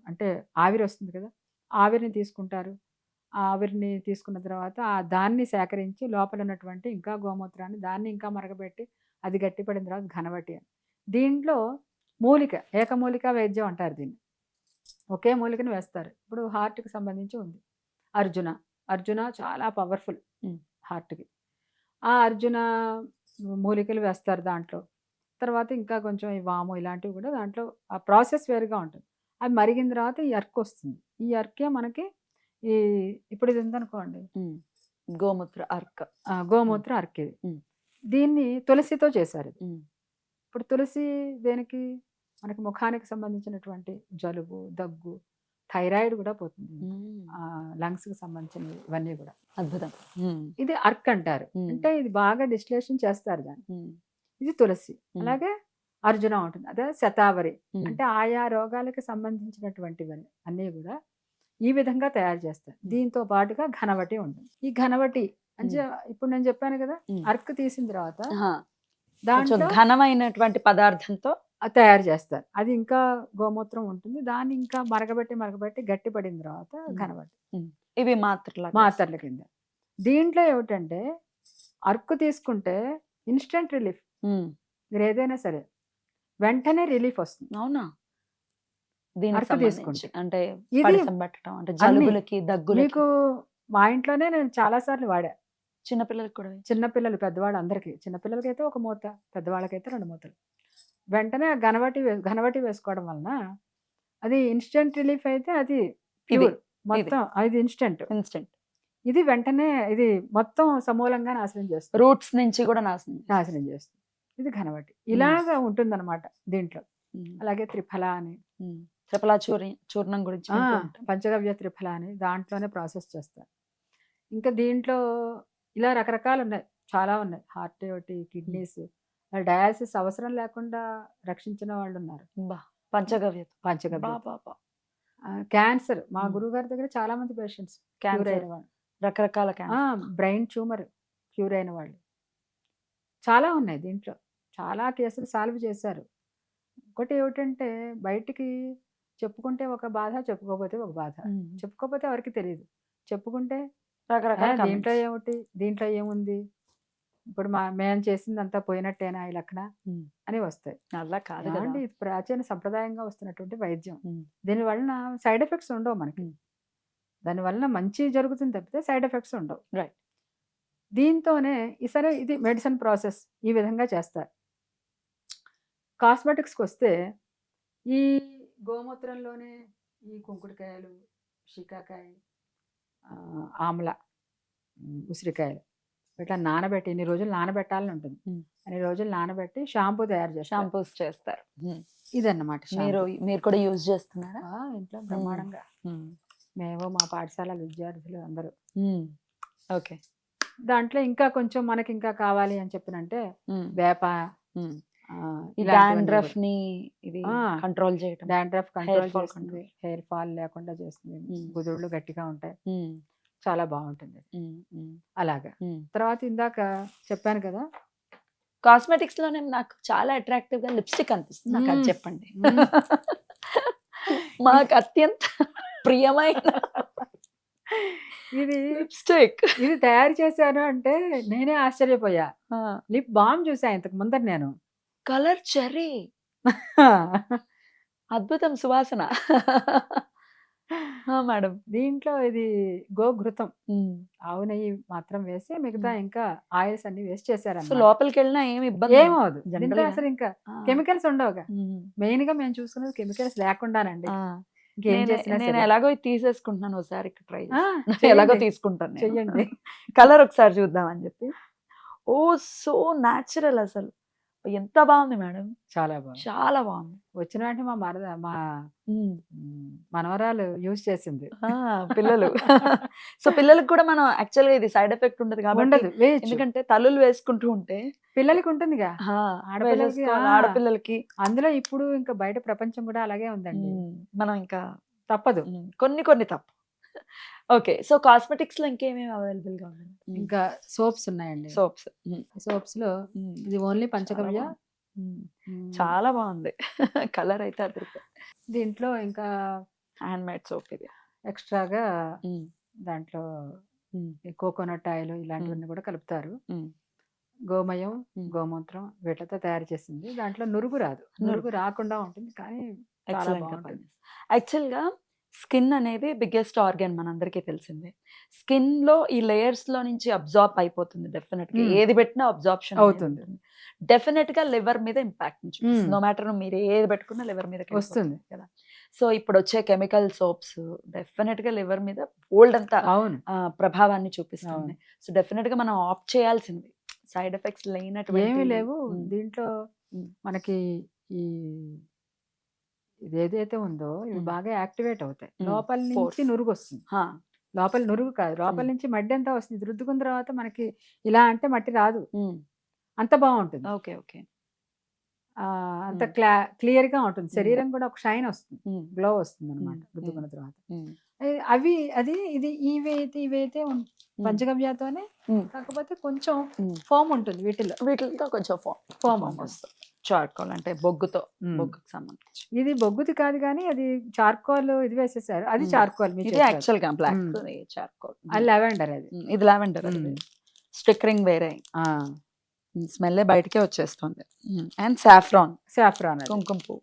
అంటే ఆవిరి వస్తుంది కదా, ఆవిరిని తీసుకుంటారు. ఆ ఆవిరిని తీసుకున్న తర్వాత దాన్ని సేకరించి లోపల ఉన్నటువంటి ఇంకా గోమూత్రాన్ని దాన్ని ఇంకా మరగబెట్టి అది గట్టిపడిన తర్వాత ఘనవటి అని. దీంట్లో మూలిక, ఏకమూలిక వైద్యం అంటారు దీన్ని. ఒకే మూలికను వేస్తారు. ఇప్పుడు హార్ట్కి సంబంధించి ఉంది అర్జున. అర్జున చాలా పవర్ఫుల్ హార్ట్కి. ఆ అర్జున మూలికలు వేస్తారు దాంట్లో. తర్వాత ఇంకా కొంచెం ఈ వాము ఇలాంటివి కూడా దాంట్లో, ఆ ప్రాసెస్ వేరుగా ఉంటుంది. అవి మరిగిన తర్వాత ఈ అర్క్ వస్తుంది. ఈ అర్కే మనకి ఈ ఇప్పుడు ఇది ఉందనుకోండి గోమూత్ర అర్క, గోమూత్ర అర్క్ ఇది. దీన్ని తులసితో చేశారు. ఇప్పుడు తులసి దేనికి, మనకి ముఖానికి సంబంధించినటువంటి జలుబు, దగ్గు, థైరాయిడ్ కూడా పోతుంది. లంగ్స్కి సంబంధించినవి ఇవన్నీ కూడా. అద్భుతం. ఇది అర్క్ అంటారు. అంటే ఇది బాగా డిస్టిలేషన్ చేస్తారు దాన్ని. ఇది తులసి. అలాగే అర్జున ఉంటుంది, అదే శతావరి. అంటే ఆయా రోగాలకు సంబంధించినటువంటివన్నీ అన్నీ కూడా ఈ విధంగా తయారు చేస్తారు. దీంతో పాటుగా ఘనవటి ఉంటుంది. ఈ ఘనవటి అంటే ఇప్పుడు నేను చెప్పాను కదా, అర్క్ తీసిన తర్వాత దాంట్లో ఘనమైనటువంటి పదార్థంతో తయారు చేస్తారు. అది ఇంకా గోమూత్రం ఉంటుంది. దాన్ని ఇంకా మరగబెట్టి గట్టిపడిన తర్వాత ఘనవటి. ఇవి మాత్రల కింద. దీంట్లో ఏమిటంటే అర్కు తీసుకుంటే ఇన్స్టెంట్ రిలీఫ్. మీరు ఏదైనా సరే వెంటనే రిలీఫ్ వస్తుంది. అవునా? అర్కు తీసుకుంటే అంటే ఇది అంటే జలుబులకి, దగ్గులకి. మీకు మా ఇంట్లోనే నేను చాలా సార్లు వాడా. చిన్నపిల్లలకి కూడా. చిన్నపిల్లలు, పెద్దవాళ్ళు అందరికీ. చిన్నపిల్లలకి అయితే ఒక మూత, పెద్దవాళ్ళకైతే 2 మూతలు. వెంటనే ఘనవటి వేసుకోవడం వలన అది ఇన్స్టెంట్ రిలీఫ్. అయితే అది ప్యూర్ మొత్తం, అది ఇన్స్టెంట్. ఇది వెంటనే ఇది మొత్తం సమూలంగా నాశనం చేస్తుంది. రూట్స్ నుంచి కూడా నాశనం చేస్తుంది. ఇది ఘనవటి. ఇలాగా ఉంటుందన్నమాట దీంట్లో. అలాగే త్రిఫల అని, త్రిఫల చూర్ణం గురించి పంచగవ్య త్రిఫల అని దాంట్లోనే ప్రాసెస్ చేస్తారు. ఇంకా దీంట్లో ఇలా రకరకాలు ఉన్నాయి, చాలా ఉన్నాయి. హార్ట్ ఒకటి, కిడ్నీస్, డయాలసిస్ అవసరం లేకుండా రక్షించిన వాళ్ళు ఉన్నారు పంచగవ్య. క్యాన్సర్, మా గురువు గారి దగ్గర చాలా మంది పేషెంట్స్ క్యూర్ అయిన వాళ్ళు, రకరకాల బ్రెయిన్ ట్యూమర్ క్యూర్ అయిన వాళ్ళు చాలా ఉన్నాయి. దీంట్లో చాలా కేసులు సాల్వ్ చేశారు. ఒకటి ఏమిటంటే బయటికి చెప్పుకుంటే ఒక బాధ, చెప్పుకోకపోతే ఒక బాధ. చెప్పుకోకపోతే ఎవరికి తెలియదు, చెప్పుకుంటే రకరకాల దీంట్లో ఏమిటి, దీంట్లో ఏముంది, ఇప్పుడు మేము చేసింది అంతా పోయినట్టేనా ఈ లెక్కన అని వస్తాయి. అలా కాదు కదండి, ఇది ప్రాచీన సంప్రదాయంగా వస్తున్నటువంటి వైద్యం. దీనివలన సైడ్ ఎఫెక్ట్స్ ఉండవు మనకి. దానివల్ల మంచి జరుగుతుంది తప్పితే సైడ్ ఎఫెక్ట్స్ ఉండవు. రైట్. దీంతోనే సరే ఇది మెడిసిన్ ప్రాసెస్ ఈ విధంగా చేస్తారు. కాస్మెటిక్స్కి వస్తే ఈ గోమూత్రంలోనే ఈ కుంకుడుకాయలు, షికాకాయ, ఆమ్ల, ఉసిరికాయలు ఇట్లా నానబెట్టి ఇన్ని రోజులు నానబెట్టాలని ఉంటుంది. అన్ని రోజులు నానబెట్టి షాంపూ తయారు చేస్తారు. షాంపూస్ చేస్తారు. ఇదన్నమాట. మీరు కూడా యూజ్ చేస్తున్నారా ఇంట్లో? బ్రహ్మాండంగా. మేము, మా పాఠశాల విద్యార్థులు అందరూ. ఓకే. దాంట్లో ఇంకా కొంచెం మనకి ఇంకా కావాలి అని చెప్పినంటే వేప, డాండ్రఫ్ ని ఇది కంట్రోల్ చేయడం, డాండ్రఫ్ కంట్రోల్ చేస్తుంది, హెయిర్ ఫాల్ లేకుండా చేస్తుంది, గుదుళ్ళు గట్టిగా ఉంటాయి, చాలా బాగుంటుంది అలాగా. తర్వాత ఇందాక చెప్పాను కదా, కాస్మెటిక్స్ లోనే నాకు చాలా అట్రాక్టివ్ గా లిప్స్టిక్ అనిపిస్తుంది. నాకు అది చెప్పండి. మాకు అత్యంత ప్రియమైన ఇది లిప్స్టిక్. ఇది తయారు చేశాను అంటే నేనే ఆశ్చర్యపోయా. లిప్ బామ్ చూసా ఇంతకు ముందర నేను. కలర్ చెర్రీ, అద్భుతం సువాసన. మేడం. దీంట్లో ఇది గోఘృతం, ఆవు నెయ్యి మాత్రం వేసి మిగతా ఇంకా ఆయిల్స్ అన్ని వేసి సో చేశారన్నమాట. లోపలికి వెళ్ళినా ఏమి ఇబ్బంది ఏమవదు దీంట్లో జనరల్ అసలు ఇంకా కెమికల్స్ ఉండవుగా. మెయిన్ గా మేము చూసుకున్నది కెమికల్స్ లేకుండానండి. ఇంకేం చేసినా నేను సరే. ఎలాగో ఇది తీసేసుకుంటున్నాను, ఒకసారి ఇక్కడ ట్రై ఆ, ఎలాగో చేయండి, తీసుకుంటాను చెయ్యండి. కలర్ ఒకసారి చూద్దామని చెప్పి. ఓ సో న్యాచురల్ అసలు, ఎంత బాగుంది మేడం, చాలా బాగుంది. చాలా బాగుంది. వచ్చిన వెంటనే మా మనవరాలు యూజ్ చేసింది. పిల్లలు సో పిల్లలకు కూడా మనం యాక్చువల్ గా ఇది సైడ్ ఎఫెక్ట్ ఉండదు కాబట్టి, ఉండదు, వేయచ్చు. ఎందుకంటే తల్లులు వేసుకుంటూ ఉంటే పిల్లలకి ఉంటుందిగా, ఆడపిల్లలకి. వేసేసుకోవాలి, ఆడపిల్లలకి. అందులో ఇప్పుడు ఇంకా బయట ప్రపంచం కూడా అలాగే ఉందండి. మనం ఇంకా తప్పదు. కొన్ని తప్పు. ఓకే, సో కాస్మెటిక్స్ లో ఇంకేమేమి అవైలబుల్ గా ఉన్నాయి? ఇంకా సోప్స్ ఉన్నాయండి. సోప్స్. సోప్స్ లో ఇది ఓన్లీ పంచగవ్య. చాలా బాగుంది కలర్ అయితే అదిరిపోయి. దీంట్లో ఇంకా హ్యాండ్ మేడ్ సోప్ ఇది. ఎక్స్ట్రాగా దాంట్లో కోకోనట్ ఆయిల్ ఇలాంటివన్నీ కూడా కలుపుతారు. గోమయం, గోమూత్రం వీటితో తయారు చేసింది. దాంట్లో నురుగు రాదు, నురుగు రాకుండా ఉంటుంది, కానీ చాలా బాగుంటుంది. యాక్చువల్ గా స్కిన్ అనేది బిగ్గెస్ట్ ఆర్గన్, మనందరికీ తెలిసిందే. స్కిన్ లో ఈ లేయర్స్ లో నుంచి అబ్జార్బ్ అయిపోతుంది డెఫినెట్ గా. ఏది పెట్టినా అబ్జార్ప్షన్ అవుతుంది. డెఫినెట్ గా లివర్ మీద ఇంపాక్ట్ ఉంటుంది. నో మ్యాటర్ మీరు ఏది పెట్టుకున్నా లివర్ మీద వస్తుంది కదా. సో ఇప్పుడు వచ్చే కెమికల్ సోప్స్ డెఫినెట్ గా లివర్ మీద బోల్డ్ అంతా ప్రభావాన్ని చూపిస్తుంది. సో డెఫినెట్ గా మనం ఆప్ట్ చేయాల్సింది, సైడ్ ఎఫెక్ట్స్ లేనటువంటి ఏమీ లేవు. దీంట్లో మనకి ఈ ఇదేదైతే ఉందో ఇవి బాగా యాక్టివేట్ అవుతాయి. లోపల నుంచి నురుగు వస్తుంది. లోపల నురుగు కాదు, లోపల నుంచి మడ్డి అంతా వస్తుంది. రుద్దుకున్న తర్వాత మనకి ఇలా అంటే మట్టి రాదు, అంత బాగుంటుంది. ఓకే ఓకే, అంత క్లియర్ గా ఉంటుంది. శరీరం కూడా ఒక షైన్ వస్తుంది, గ్లో వస్తుంది అనమాట రుద్దుకున్న తర్వాత. ఇవైతే పంచగవ్యతోనే, కాకపోతే కొంచెం ఫోమ్ ఉంటుంది వీటితో కొంచెం ఫోమ్ వస్తుంది. చార్కోల్ అంటే బొగ్గుతో, బొగ్గుకి సంబంధించి. ఇది బొగ్గుది కాదు కానీ అది చార్కోల్, ఇది వేసేసారు. అది చార్కోల్, యాక్చువల్ గా బ్లాక్ చార్కోల్. అది లెవెండర్, ఇది లావెండర్. స్టిక్కరింగ్ వేరే, స్మెల్ బయటకే వచ్చేస్తుంది. అండ్ సాఫ్రాన్ కుంకుమ పువ్వు.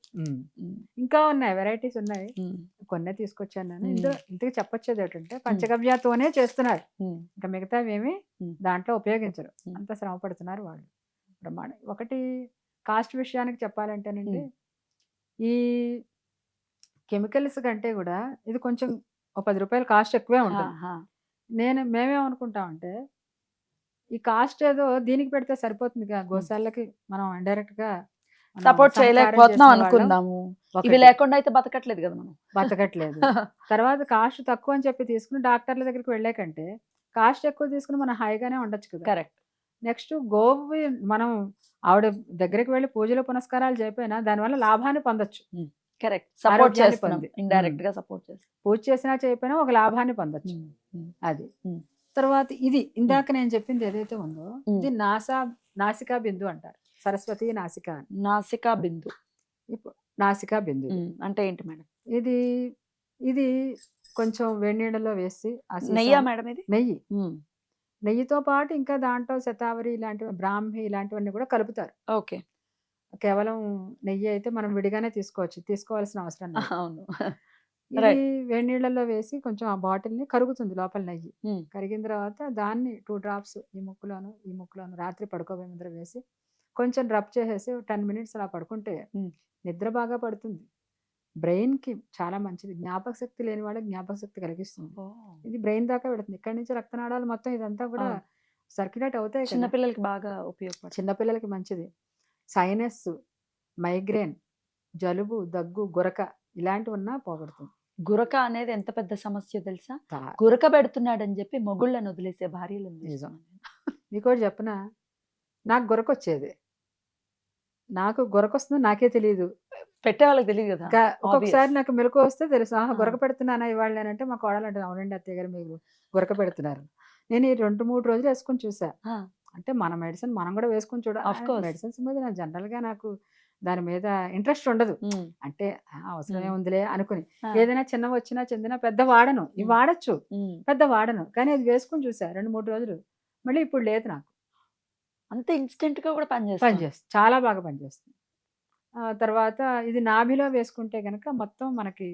ఇంకా ఉన్నాయి, వెరైటీస్ ఉన్నాయి, కొన్నే తీసుకొచ్చాను నేను. ఇంతకు చెప్పొచ్చేది ఏంటంటే పంచగవ్యతోనే చేస్తున్నారు, ఇంకా మిగతావి ఏమి దాంట్లో ఉపయోగించరు. అంత శ్రమ పడుతున్నారు వాళ్ళు, ప్రమాణం. ఒకటి కాస్ట్ విషయానికి చెప్పాలంటేనండి, ఈ కెమికల్స్ కంటే కూడా ఇది కొంచెం ఒక 10 రూపాయలు కాస్ట్ ఎక్కువే ఉంటుంది. మేమేమనుకుంటామంటే ఈ కాస్ట్ ఏదో దీనికి పెడితే సరిపోతుంది, గోశాలకి మనం ఇండైరెక్ట్ గా సపోర్ట్ చేయలేకపోతున్నాం అనుకుందాము. ఇవి లేకుండా అయితే బతకట్లేదు కదా మనం, బతకట్లేదు. తర్వాత కాస్ట్ తక్కువ అని చెప్పి తీసుకుని డాక్టర్ల దగ్గరికి వెళ్ళే కంటే కాస్ట్ ఎక్కువ తీసుకుని మనం హాయిగానే ఉండొచ్చు కదా. కరెక్ట్. నెక్స్ట్ గోవు మనం ఆవిడ దగ్గరికి వెళ్ళి పూజలు పునస్కారాలు చేయకపోయినా దానివల్ల లాభాన్ని పొందొచ్చు. కరెక్ట్, సపోర్ట్ చేస్తున్నాం, ఇండైరెక్ట్ గా సపోర్ట్ చేస్తాం. పూజ చేసినా చేయకపోయినా ఒక లాభాన్ని పొందొచ్చు. అది. తర్వాత ఇది ఇందాక నేను చెప్పింది ఏదైతే ఉందో ఇది నాసికా బిందు అంటారు. సరస్వతి నాసికా బిందు. ఇప్పుడు నాసికా బిందు అంటే ఏంటి మేడం? ఇది కొంచెం వేడి నీళ్ళలో వేసి, నెయ్యి మేడం, ఇది నెయ్యి. నెయ్యితో పాటు ఇంకా దాంట్లో శతావరి ఇలాంటివి, బ్రాహ్మి ఇలాంటివన్నీ కూడా కలుపుతారు. ఓకే. కేవలం నెయ్యి అయితే మనం విడిగానే తీసుకోవాల్సిన అవసరం లేదు. అవును. ఇది వేడి నీళ్ళలో వేసి కొంచెం ఆ బాటిల్ ని కరుగుతుంది లోపల నెయ్యి. కరిగిన తర్వాత దాన్ని 2 drops ఈ ముక్కులోను రాత్రి పడుకోబోయే ముందర వేసి కొంచెం రబ్ చేసేసి 10 minutes అలా పడుకుంటే నిద్ర బాగా పడుతుంది. బ్రెయిన్ కి చాలా మంచిది. జ్ఞాపక శక్తి లేని వాళ్ళకి జ్ఞాపక శక్తి కలిగిస్తుంది. ఇది బ్రెయిన్ దాకా పెడుతుంది. ఇక్కడి నుంచి రక్తనాళాలు మొత్తం ఇదంతా కూడా సర్క్యులేట్ అవుతాయి. చిన్నపిల్లలకి బాగా ఉపయోగపడుతుంది. చిన్నపిల్లలకి మంచిది. సైనస్, మైగ్రేన్, జలుబు, దగ్గు, గురక ఇలాంటివి ఉన్నా పోగొడుతుంది. గురక అనేది ఎంత పెద్ద సమస్య తెలుసా? గురక పెడుతున్నాడని చెప్పి మొగుళ్ళని వదిలేసే భార్యలు. నిజం. మీకోటి చెప్పనా, నాకు గురక వచ్చేది. నాకు గురక వస్తుందో నాకే తెలియదు, పెట్టే వాళ్ళకి తెలియదు కదా. ఒక్కొక్కసారి నాకు మెలకు వస్తే తెలుసు, గురక పెడుతున్నానా ఇవాళ అంటే మా కోడలు అంటే అవునండి అత్తయ్య గారు మీరు గురక పెడుతున్నారు. నేను ఈ 2-3 రోజులు వేసుకొని చూసా. అంటే మన మెడిసిన్ మనం కూడా వేసుకొని చూడాలి. మెడిసిన్స్ మీద నాకు జనరల్ గా నాకు దాని మీద ఇంట్రెస్ట్ ఉండదు. అంటే అవసరమే ఉందిలే అనుకుని ఏదైనా చిన్న వచ్చినా చెందినా పెద్ద వాడను. ఇవి వాడచ్చు, పెద్ద వాడను. కానీ అది వేసుకొని చూసా 2-3 రోజులు, మళ్ళీ ఇప్పుడు లేదు నాకు. అంత ఇన్స్టెంట్ గా కూడా పనిచేస్తుంది, చాలా బాగా పనిచేస్తుంది. తర్వాత ఇది నాభిలో వేసుకుంటే గనక మొత్తం మనకి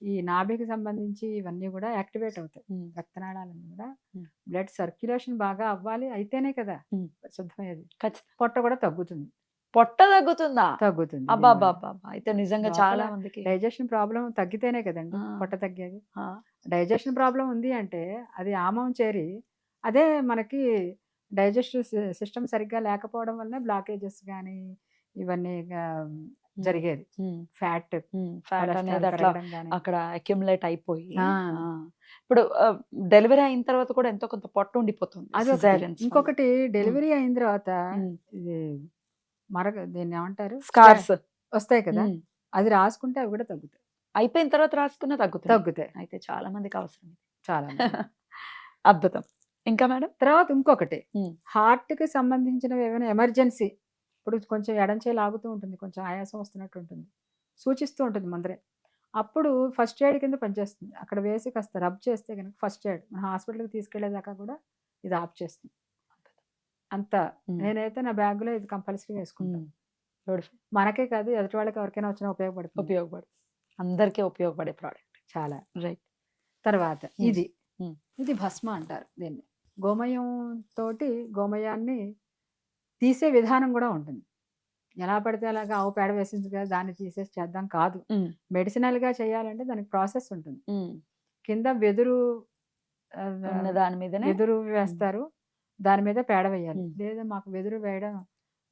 ఈ నాభికి సంబంధించి ఇవన్నీ కూడా యాక్టివేట్ అవుతాయి. ఉమ్, రక్తనాళాలన్నీ కూడా ఉమ్. బ్లడ్ సర్క్యులేషన్ బాగా అవ్వాలి, అయితేనే కదా ఉమ్. శుద్ధమయ్యేది. ఖచ్చితంగా. పొట్ట కూడా తగ్గుతుంది. పొట్ట తగ్గుతుందా? తగ్గుతుంది అబ్బా దీనివల్ల. బాబా, అయితే నిజంగా లోపల చాలా మందికి డైజెషన్ ప్రాబ్లం తగ్గితేనే కదండి ఆ, పొట్ట తగ్గేది. ఆ, డైజెషన్ ప్రాబ్లం ఉంది అంటే అది ఆమం చేరి అదే మనకి డైజెస్టివ్ సిస్టమ్ సరిగ్గా లేకపోవడం వల్ల బ్లాకేజెస్ కానీ ఇవన్నీ జరిగేది. ఫ్యాట్ ఫ్యాట్ అనేది కొలెస్ట్రాల్ అట్లా పెరగడం కానీ. అక్కడ అక్యుములేట్ అయిపోయి ఆ. ఆ, ఇప్పుడు డెలివరీ అయిన తర్వాత కూడా ఎంతో కొంత పొట్ట ఉండిపోతుంది అదొకటి. cesareans వల్ల. ఇంకొకటి డెలివరీ అయిన తర్వాత ఉమ్. ఇది దీన్ని ఏమంటారు, స్కార్స్ వస్తాయి కదా, అది రాసుకుంటే అవి కూడా తగ్గుతాయి. అయిపోయిన తర్వాత రాసుకున్నా తగ్గుతుంది. తగ్గుతాయి అయితే చాలా మందికి అవసరం ఇది. చాలా మంది. అద్భుతం. ఇంకా మేడం? తర్వాత ఇంకొకటి ఉమ్. హార్ట్కి సంబంధించినవి ఏమైనా ఎమర్జెన్సీ, ఇప్పుడు కొంచెం ఎడంచేయి లాగుతూ ఉంటుంది, కొంచెం ఆయాసం వస్తున్నట్టు ఉంటుంది, సూచిస్తూ ఉంటుంది ముందరే, అప్పుడు ఫస్ట్ ఎయిడ్ కింద పనిచేస్తుంది. అక్కడ వేసి కాస్త రబ్ చేస్తే కనుక ఫస్ట్ ఎయిడ్ మన హాస్పిటల్కి తీసుకెళ్లేదాకా కూడా ఇది ఆఫ్ చేస్తుంది. అంత నేనైతే నా బ్యాగ్లో ఇది కంపల్సరీ వేసుకుంటాను. మనకే కాదు ఎదుటి వాళ్ళకి ఎవరికైనా వచ్చినా ఉపయోగపడుతుంది. ఉపయోగపడుతుంది, అందరికీ ఉపయోగపడే ప్రోడక్ట్. చాలా. రైట్. తర్వాత ఇది ఉమ్. ఇది భస్మ అంటారు దీన్ని. గోమయం తోటి గోమయాన్ని తీసే విధానం కూడా ఉంటుంది. ఎలా పడితే అలాగా ఆవు పేడ వేసింది కదా దాన్ని తీసేసి చేద్దాం కాదు. మెడిసినల్గా చేయాలంటే దానికి ప్రాసెస్ ఉంటుంది. కింద వెదురు ఉన్న దాని మీదనే వెదురు వేస్తారు, దాని మీద పేడ వేయాలి. లేదా మాకు వెదురు వేయడం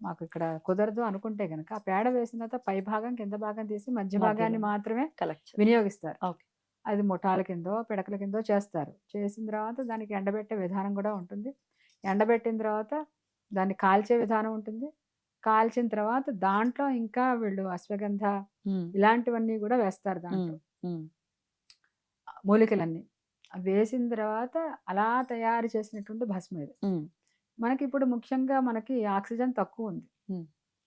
మాకు ఇక్కడ కుదరదు అనుకుంటే కనుక ఆ పేడ వేసిన తర్వాత పై భాగం కింద భాగం తీసి మధ్య భాగాన్ని మాత్రమే కలెక్ట్ వినియోగిస్తారు. ఓకే. అది ముఠాల కిందో పిడకల కిందో చేస్తారు. చేసిన తర్వాత దానికి ఎండబెట్టే విధానం కూడా ఉంటుంది. ఎండబెట్టిన తర్వాత దాన్ని కాల్చే విధానం ఉంటుంది. కాల్చిన తర్వాత దాంట్లో ఇంకా వీళ్ళు అశ్వగంధ ఇలాంటివన్నీ కూడా వేస్తారు దాంట్లో, మూలికలన్నీ వేసిన తర్వాత అలా తయారు చేసినటువంటి భస్మ ఇది. మనకి ఇప్పుడు ముఖ్యంగా మనకి ఆక్సిజన్ తక్కువ ఉంది.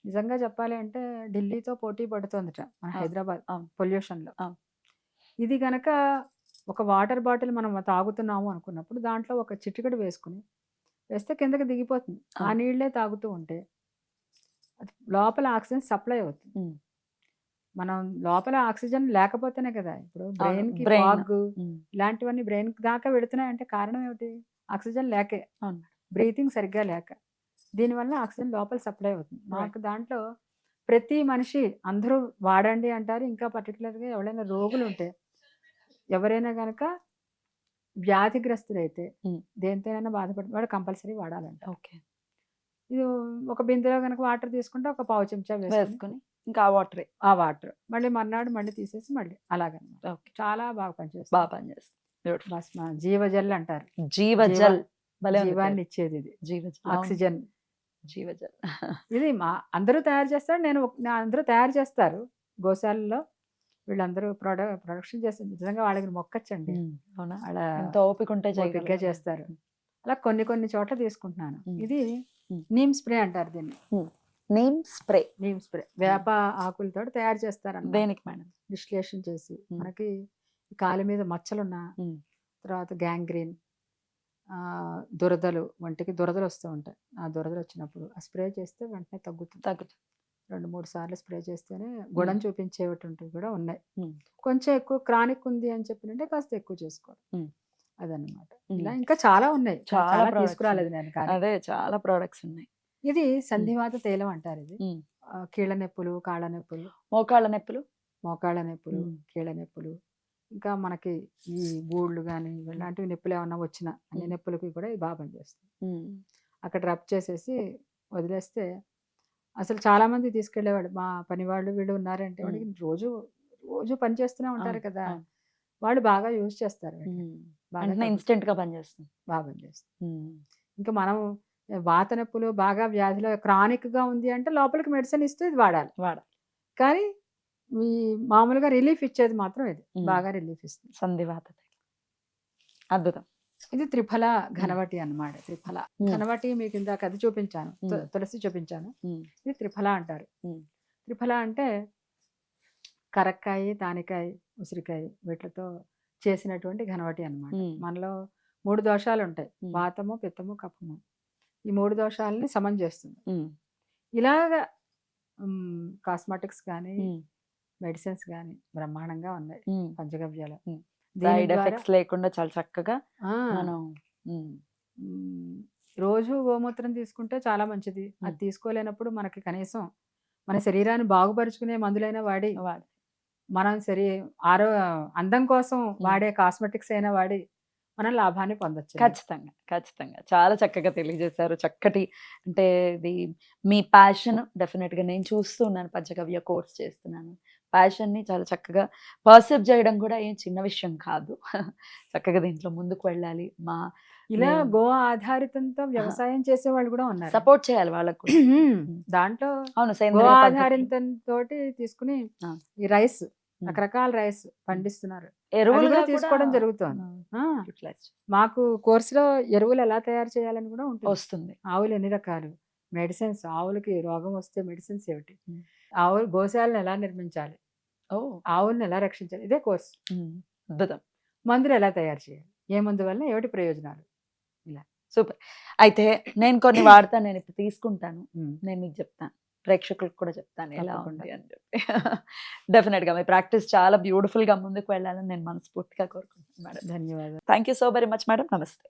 నిజంగా చెప్పాలి అంటే ఢిల్లీతో పోటీ పడుతుందట మన హైదరాబాద్ పొల్యూషన్లో. ఇది గనక ఒక వాటర్ బాటిల్ మనం తాగుతున్నాము అనుకున్నప్పుడు దాంట్లో ఒక చిటికెడు వేసుకుని వేస్తే కిందకి దిగిపోతుంది. ఆ నీళ్ళే తాగుతూ ఉంటే అది లోపల ఆక్సిజన్ సప్లై అవుతుంది. మనం లోపల ఆక్సిజన్ లేకపోతేనే కదా ఇప్పుడు బ్రెయిన్కి ఫాగ్ ఇలాంటివన్నీ బ్రెయిన్ దాకా వెళుతున్నాయంటే కారణం ఏమిటి? ఆక్సిజన్ లేకే, బ్రీతింగ్ సరిగ్గా లేక. దీనివల్ల ఆక్సిజన్ లోపల సప్లై అవుతుంది. మాకు దాంట్లో ప్రతి మనిషి అందరూ వాడండి అంటారు. ఇంకా పర్టికులర్గా ఎవరైనా రోగులు ఉంటే ఎవరైనా కనుక వ్యాధిగ్రస్తులైతే దేనితోనైనా బాధపడుతుంది వాడు కంపల్సరీ వాడాలంట. ఓకే. ఇది ఒక బిందెలో కనుక వాటర్ తీసుకుంటే ఒక పావు చెంచా వేసుకొని ఇంకా ఆ వాటర్ మళ్ళీ మర్నాడు మళ్ళీ తీసేసి మళ్ళీ అలాగనమాట. ఓకే. చాలా బాగా పనిచేస్తుంది. బాగా పనిచేస్తుంది. భస్మ జీవజల్ అంటారు. జీవజల్ జీవాన్ని ఇచ్చేది ఇది. జీవజల్ ఆక్సిజన్ జీవజల్. ఇది అందరూ తయారు చేస్తారు. అందరూ తయారు చేస్తారు గోశాలలో. వీళ్ళందరూ ప్రొడక్షన్ చేస్తారు. నిజంగా వాళ్ళకి మొక్కచ్చండి. వాళ్ళ ఓపిక ఉంటే ఓపికగా చేస్తారు. అలా కొన్ని చోట్ల తీసుకుంటున్నాను. ఇది నీమ్ స్ప్రే అంటారు దీన్ని. నీమ్ స్ప్రే వేప ఆకులతో తయారు చేస్తారు. దేనికి మేడం? డిస్టిలేషన్ చేసి మనకి కాలి మీద మచ్చలున్న తర్వాత గ్యాంగ్రీన్, దురదలు, వంటికి దురదలు వస్తూ ఉంటాయి. ఆ దురదలు వచ్చినప్పుడు ఆ స్ప్రే చేస్తే వెంటనే తగ్గుతుంది. 2-3 సార్లు స్ప్రే చేస్తేనే గుణం చూపించేటువంటి కూడా ఉన్నాయి. కొంచెం ఎక్కువ క్రానిక్ ఉంది అని చెప్పినంటే కాస్త ఎక్కువ చేసుకోవాలి. అదనమాట. ఇలా ఇంకా చాలా ఉన్నాయి. చాలా తీసుకురాలేదు నేను. అదే చాలా ప్రొడక్ట్స్ ఉన్నాయి. ఇది సంధివాత తైలం అంటారు. ఇది కీళ్ళ నొప్పులు, కాళ్ళ నొప్పులు, మోకాళ్ళ నొప్పులు, కీళ్ళ నొప్పులు, ఇంకా మనకి ఈ గూళ్ళు కానీ ఇలాంటివి నొప్పులు ఏమన్నా వచ్చినా అన్ని నొప్పులకి కూడా ఇది బాగా పనిచేస్తుంది. అక్కడ రబ్ చేసేసి వదిలేస్తే అసలు చాలా మంది తీసుకెళ్లేవాడు. మా పని వాళ్ళు వీళ్ళు ఉన్నారంటే వాడికి రోజు పని చేస్తూనే ఉంటారు కదా, వాళ్ళు బాగా యూజ్ చేస్తారు. ఇన్స్టెంట్ గా పనిచేస్తుంది, బాగా పనిచేస్తుంది. ఇంకా మనం వాత నొప్పులు బాగా వ్యాధిలో క్రానిక్ గా ఉంది అంటే లోపలికి మెడిసిన్ ఇస్తూ ఇది వాడాలి. కానీ ఈ మామూలుగా రిలీఫ్ ఇచ్చేది మాత్రం ఇది బాగా రిలీఫ్ ఇస్తుంది. సంధివాత అద్భుతం. ఇది త్రిఫల ఘనవటి అన్నమాట. త్రిఫల ఘనవటి మీకు ఇందాక అది చూపించాను, తులసి చూపించాను. ఇది త్రిఫల అంటారు. త్రిఫల అంటే కరక్కాయ, తానికాయ, ఉసిరికాయ వీటితో చేసినటువంటి ఘనవటి అన్నమాట. మనలో 3 దోషాలు ఉంటాయి, వాతము, పిత్తము, కఫము. ఈ 3 దోషాలని సమం చేస్తుంది. ఇలాగా కాస్మెటిక్స్ కానీ మెడిసిన్స్ కానీ బ్రహ్మాండంగా ఉన్నాయి పంచగవ్యాలు. ఉమ్. దీని సైడ్ ద్వారా ఎఫెక్ట్స్ లేకుండా చాలా చక్కగా ఆ, మనం ఉమ్, మ్, రోజు గోమూత్రం తీసుకుంటే చాలా మంచిది. అది మ్. తీసుకోలేనప్పుడు మనకి కనీసం మన శరీరాన్ని బాగుపరుచుకునే మందులైనా వాడి, వాడు. మనం ఆరో అందం కోసం మ్. వాడే కాస్మెటిక్స్ అయినా వాడి మనం లాభాన్ని పొందొచ్చు. ఖచ్చితంగా ఖచ్చితంగా చాలా చక్కగా తెలియజేశారు. చక్కటి అంటే ఇది మీ ప్యాషన్ డెఫినెట్గా నేను చూస్తూ ఉన్నాను. పంచగవ్య కోర్స్ చేస్తున్నాను. ప్యాషన్ని చాలా చక్కగా పర్సీవ్ చేయడం కూడా ఏం చిన్న విషయం కాదు. చక్కగా దీంట్లో ముందుకు వెళ్ళాలి. ఇలా మేము గో ఆధారితంతో వ్యవసాయం చేసే వాళ్ళు కూడా ఉన్నారు. సపోర్ట్ చేయాలి వాళ్ళకు కూడా. దాంట్లో అవును, గో సేంద్రియ పద్ధతులు. ఆధారితంతో తీసుకుని ఆ. ఈ రైస్, రకరకాల రైస్ పండిస్తున్నారు. అది ఎరువులుగా కూడా కూడా తీసుకోవడం జరుగుతోంది. ఆ, యూటిలైజ్ మాకు కోర్సులో ఎరువులు ఎలా తయారు చేయాలని కూడా ఉంటుంది. వస్తుంది. ఆవులు ఎన్ని రకాలు, మెడిసిన్స్, ఆవులకి రోగం వస్తే మెడిసిన్స్ ఏమిటి, ఉమ్. ఆవులు గోశాలను ఎలా నిర్మించాలి, ఓ ఆవులను ఎలా రక్షించాలి, ఇదే కోర్సు. అద్భుతం. మందులు ఎలా తయారు చేయాలి, ఏ మందు వల్ల ఏమిటి ప్రయోజనాలు. సూపర్. అయితే నేను కొన్ని వాడతాను. నేను ఇప్పుడు తీసుకుంటాను. ఉమ్. నేను మీకు చెప్తాను. ప్రేక్షకులకు కూడా చెప్తాను ఎలా తప్పకుండా. ఉంది అని చెప్పి. డెఫినెట్‌గా మీ ప్రాక్టీస్ చాలా బ్యూటిఫుల్‌గా ముందుకు వెళ్ళాలని నేను మనస్ఫూర్తిగా కోరుకుంటున్నాను మేడం. ధన్యవాదాలు. Thank you so very much madam. నమస్తే.